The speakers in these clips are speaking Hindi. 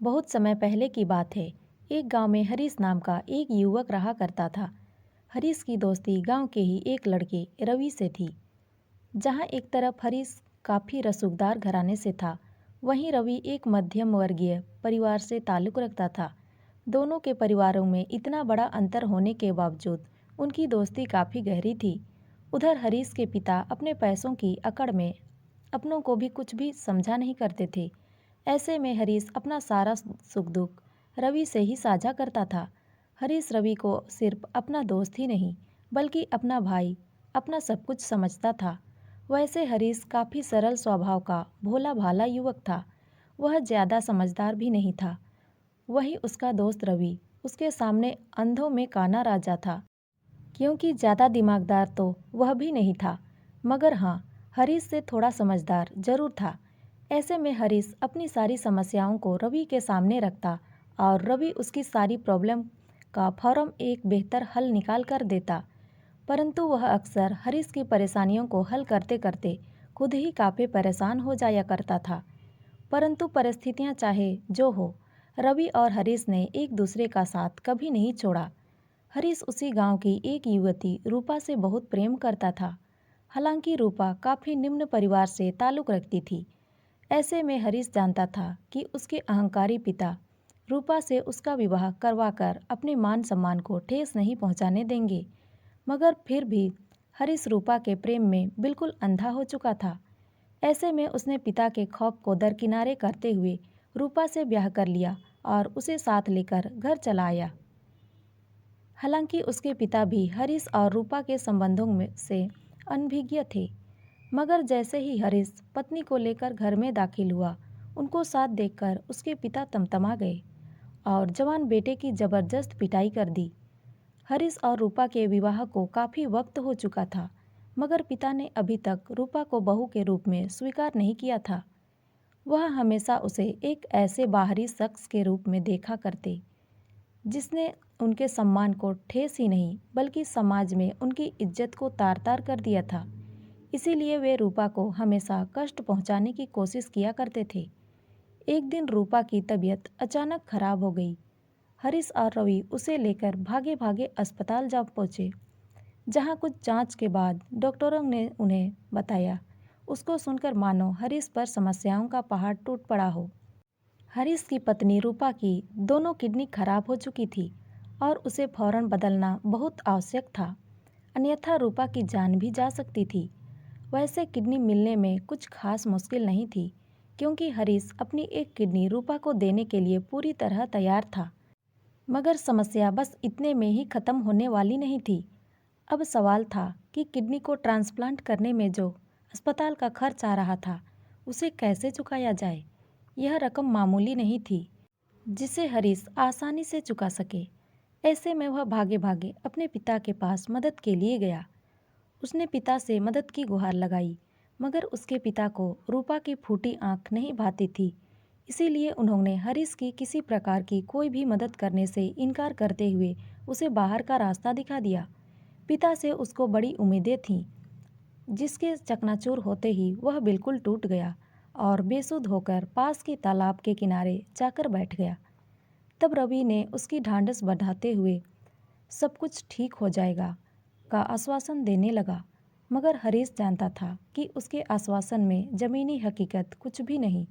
बहुत समय पहले की बात है। एक गांव में हरीश नाम का एक युवक रहा करता था। हरीश की दोस्ती गांव के ही एक लड़के रवि से थी। जहां एक तरफ हरीश काफी रसूखदार घराने से था, वहीं रवि एक मध्यम वर्गीय परिवार से ताल्लुक रखता था। दोनों के परिवारों में इतना बड़ा अंतर होने के बावजूद उनकी दोस्ती काफी गहरी थी। उधर हरीश के पिता अपने पैसों की अकड़ में अपनों को भी कुछ भी समझा नहीं करते थे। ऐसे में हरीश अपना सारा सुख दुख रवि से ही साझा करता था। हरीश रवि को सिर्फ अपना दोस्त ही नहीं, बल्कि अपना भाई, अपना सब कुछ समझता था। वैसे हरीश काफ़ी सरल स्वभाव का भोला भाला युवक था। वह ज़्यादा समझदार भी नहीं था। वही उसका दोस्त रवि उसके सामने अंधों में काना राजा था, क्योंकि ज़्यादा दिमागदार तो वह भी नहीं था। मगर हाँ, हरीश से थोड़ा समझदार जरूर था। ऐसे में हरीश अपनी सारी समस्याओं को रवि के सामने रखता और रवि उसकी सारी प्रॉब्लम का फौरन एक बेहतर हल निकाल कर देता। परंतु वह अक्सर हरीश की परेशानियों को हल करते करते खुद ही काफ़ी परेशान हो जाया करता था। परंतु परिस्थितियां चाहे जो हो, रवि और हरीश ने एक दूसरे का साथ कभी नहीं छोड़ा। हरीश उसी गांव की एक युवती रूपा से बहुत प्रेम करता था। हालांकि रूपा काफ़ी निम्न परिवार से ताल्लुक रखती थी। ऐसे में हरीश जानता था कि उसके अहंकारी पिता रूपा से उसका विवाह करवाकर अपने मान सम्मान को ठेस नहीं पहुंचाने देंगे। मगर फिर भी हरीश रूपा के प्रेम में बिल्कुल अंधा हो चुका था। ऐसे में उसने पिता के खौफ को दरकिनारे करते हुए रूपा से ब्याह कर लिया और उसे साथ लेकर घर चला आया। हालांकि उसके पिता भी हरीश और रूपा के संबंधों में से अनभिज्ञ थे। मगर जैसे ही हरीश पत्नी को लेकर घर में दाखिल हुआ, उनको साथ देखकर उसके पिता तमतमा गए और जवान बेटे की जबरदस्त पिटाई कर दी। हरीश और रूपा के विवाह को काफ़ी वक्त हो चुका था, मगर पिता ने अभी तक रूपा को बहू के रूप में स्वीकार नहीं किया था। वह हमेशा उसे एक ऐसे बाहरी शख्स के रूप में देखा करते जिसने उनके सम्मान को ठेस ही नहीं बल्कि समाज में उनकी इज्जत को तार तार कर दिया था। इसीलिए वे रूपा को हमेशा कष्ट पहुंचाने की कोशिश किया करते थे। एक दिन रूपा की तबीयत अचानक खराब हो गई। हरीश और रवि उसे लेकर भागे भागे अस्पताल जा पहुंचे, जहां कुछ जांच के बाद डॉक्टरों ने उन्हें बताया। उसको सुनकर मानो हरीश पर समस्याओं का पहाड़ टूट पड़ा हो। हरीश की पत्नी रूपा की दोनों किडनी खराब हो चुकी थी और उसे फौरन बदलना बहुत आवश्यक था, अन्यथा रूपा की जान भी जा सकती थी। वैसे किडनी मिलने में कुछ खास मुश्किल नहीं थी, क्योंकि हरीश अपनी एक किडनी रूपा को देने के लिए पूरी तरह तैयार था। मगर समस्या बस इतने में ही खत्म होने वाली नहीं थी। अब सवाल था कि किडनी को ट्रांसप्लांट करने में जो अस्पताल का खर्च आ रहा था, उसे कैसे चुकाया जाए। यह रकम मामूली नहीं थी जिसे हरीश आसानी से चुका सके। ऐसे में वह भागे भागे अपने पिता के पास मदद के लिए गया। उसने पिता से मदद की गुहार लगाई, मगर उसके पिता को रूपा की फूटी आंख नहीं भाती थी। इसीलिए उन्होंने हरीश की किसी प्रकार की कोई भी मदद करने से इनकार करते हुए उसे बाहर का रास्ता दिखा दिया। पिता से उसको बड़ी उम्मीदें थीं, जिसके चकनाचूर होते ही वह बिल्कुल टूट गया और बेसुध होकर पास के तालाब के किनारे जाकर बैठ गया। तब रवि ने उसकी ढांढस बढ़ाते हुए सब कुछ ठीक हो जाएगा का आश्वासन देने लगा। मगर हरीश जानता था कि उसके आश्वासन में ज़मीनी हकीकत कुछ भी नहीं।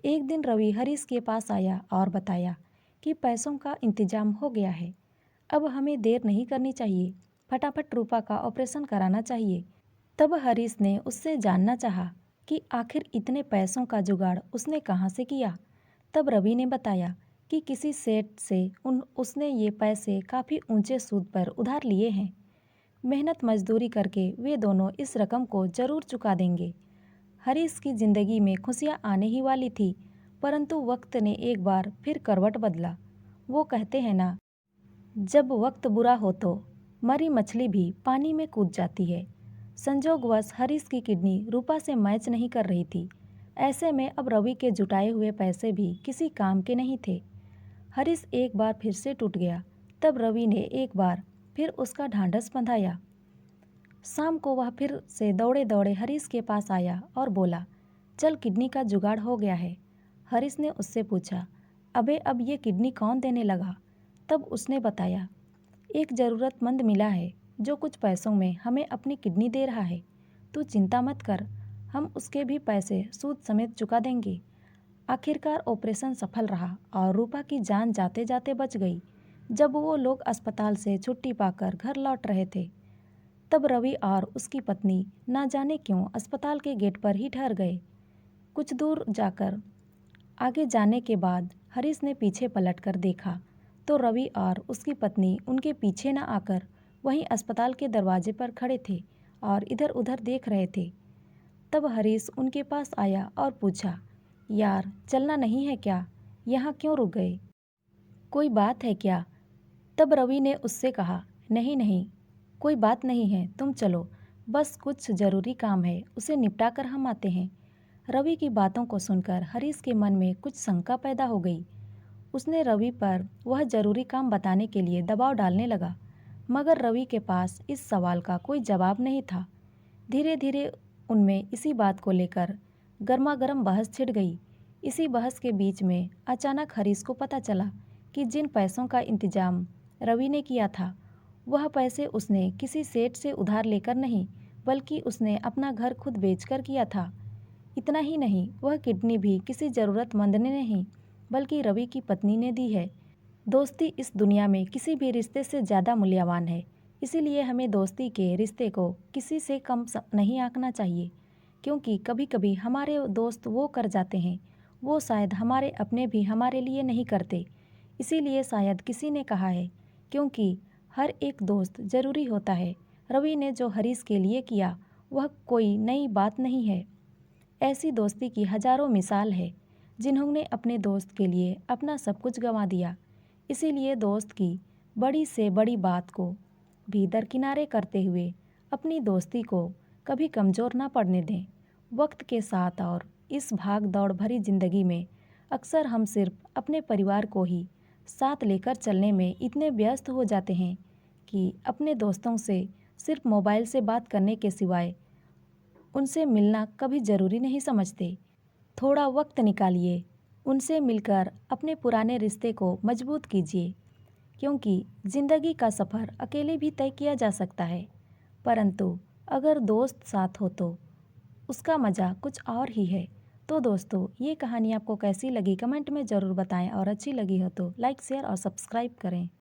एक दिन रवि हरीश के पास आया और बताया कि पैसों का इंतजाम हो गया है। अब हमें देर नहीं करनी चाहिए, फटाफट रूपा का ऑपरेशन कराना चाहिए। तब हरीश ने उससे जानना चाहा कि आखिर इतने पैसों का जुगाड़ उसने कहाँ से किया। तब रवि ने बताया कि किसी सेठ से उसने ये पैसे काफ़ी ऊंचे सूद पर उधार लिए हैं। मेहनत मजदूरी करके वे दोनों इस रकम को ज़रूर चुका देंगे। हरीश की ज़िंदगी में खुशियाँ आने ही वाली थी, परंतु वक्त ने एक बार फिर करवट बदला। वो कहते हैं ना, जब वक्त बुरा हो तो मरी मछली भी पानी में कूद जाती है। संजोगवश हरीश की किडनी रूपा से मैच नहीं कर रही थी। ऐसे में अब रवि के जुटाए हुए पैसे भी किसी काम के नहीं थे। हरीश एक बार फिर से टूट गया। तब रवि ने एक बार फिर उसका ढांढस बंधाया। शाम को वह फिर से दौड़े दौड़े हरीश के पास आया और बोला, चल किडनी का जुगाड़ हो गया है। हरीश ने उससे पूछा, अबे अब ये किडनी कौन देने लगा? तब उसने बताया, एक ज़रूरतमंद मिला है जो कुछ पैसों में हमें अपनी किडनी दे रहा है। तू चिंता मत कर, हम उसके भी पैसे सूद समेत चुका देंगे। आखिरकार ऑपरेशन सफल रहा और रूपा की जान जाते जाते बच गई। जब वो लोग अस्पताल से छुट्टी पाकर घर लौट रहे थे, तब रवि और उसकी पत्नी ना जाने क्यों अस्पताल के गेट पर ही ठहर गए। कुछ दूर जाकर आगे जाने के बाद हरीश ने पीछे पलटकर देखा तो रवि और उसकी पत्नी उनके पीछे न आकर वहीं अस्पताल के दरवाजे पर खड़े थे और इधर उधर देख रहे थे। तब हरीश उनके पास आया और पूछा, यार चलना नहीं है क्या? यहाँ क्यों रुक गए? कोई बात है क्या? तब रवि ने उससे कहा, नहीं नहीं, कोई बात नहीं है, तुम चलो, बस कुछ ज़रूरी काम है, उसे निपटा कर हम आते हैं। रवि की बातों को सुनकर हरीश के मन में कुछ शंका पैदा हो गई। उसने रवि पर वह ज़रूरी काम बताने के लिए दबाव डालने लगा, मगर रवि के पास इस सवाल का कोई जवाब नहीं था। धीरे धीरे उनमें इसी बात को लेकर गर्मागर्म बहस छिड़ गई। इसी बहस के बीच में अचानक हरीश को पता चला कि जिन पैसों का इंतजाम रवि ने किया था, वह पैसे उसने किसी सेठ से उधार लेकर नहीं, बल्कि उसने अपना घर खुद बेचकर किया था। इतना ही नहीं, वह किडनी भी किसी ज़रूरतमंद ने नहीं, बल्कि रवि की पत्नी ने दी है। दोस्ती इस दुनिया में किसी भी रिश्ते से ज़्यादा मूल्यवान है। इसीलिए हमें दोस्ती के रिश्ते को किसी से कम नहीं आंकना चाहिए, क्योंकि कभी कभी हमारे दोस्त वो कर जाते हैं, वो शायद हमारे अपने भी हमारे लिए नहीं करते। इसीलिए शायद किसी ने कहा है, क्योंकि हर एक दोस्त ज़रूरी होता है। रवि ने जो हरीश के लिए किया वह कोई नई बात नहीं है। ऐसी दोस्ती की हजारों मिसाल है जिन्होंने अपने दोस्त के लिए अपना सब कुछ गंवा दिया। इसीलिए दोस्त की बड़ी से बड़ी बात को भी दरकिनारे करते हुए अपनी दोस्ती को कभी कमज़ोर ना पड़ने दें। वक्त के साथ और इस भाग दौड़ भरी ज़िंदगी में अक्सर हम सिर्फ अपने परिवार को ही साथ लेकर चलने में इतने व्यस्त हो जाते हैं कि अपने दोस्तों से सिर्फ मोबाइल से बात करने के सिवाय उनसे मिलना कभी ज़रूरी नहीं समझते। थोड़ा वक्त निकालिए, उनसे मिलकर अपने पुराने रिश्ते को मजबूत कीजिए, क्योंकि ज़िंदगी का सफ़र अकेले भी तय किया जा सकता है, परंतु अगर दोस्त साथ हो तो उसका मज़ा कुछ और ही है। तो दोस्तों, ये कहानी आपको कैसी लगी कमेंट में ज़रूर बताएं और अच्छी लगी हो तो लाइक शेयर और सब्सक्राइब करें।